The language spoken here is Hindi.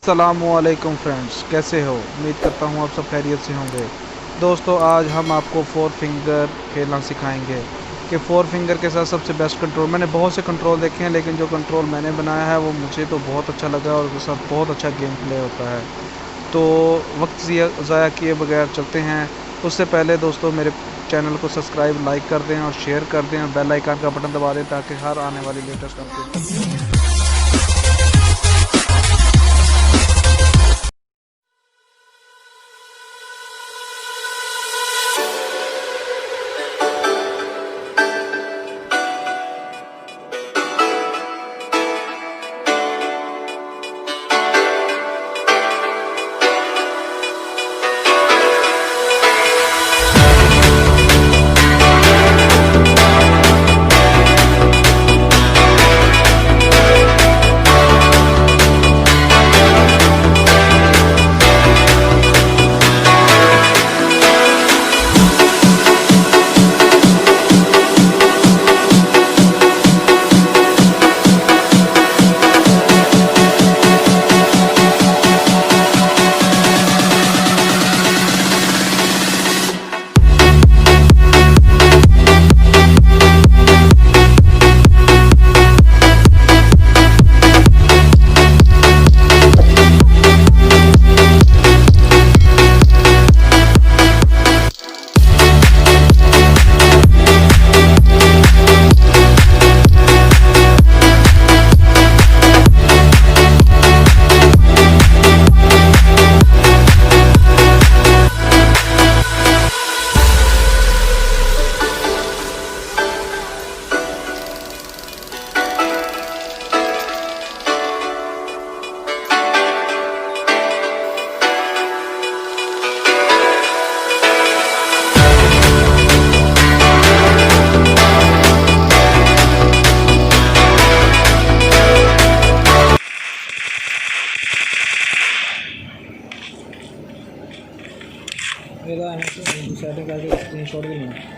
अस्सलामुअलैकुम फ्रेंड्स, कैसे हो? उम्मीद करता हूँ आप सब खैरियत से होंगे। दोस्तों, आज हम आपको 4 फिंगर खेलना सिखाएंगे कि 4 फिंगर के साथ सबसे बेस्ट कंट्रोल। मैंने बहुत से कंट्रोल देखे हैं, लेकिन जो कंट्रोल मैंने बनाया है वो मुझे तो बहुत अच्छा लगा और उसके साथ बहुत अच्छा गेम प्ले होता है। तो वक्त ज़ाया किए बगैर चलते हैं। उससे पहले दोस्तों, मेरे चैनल को सब्सक्राइब, लाइक कर दें और शेयर कर दें और बेल आइकन का बटन दबा दें ताकि हर आने वाली लेटेस्ट अपडेट सेटिंग करके स्क्रीनशॉट भी लें।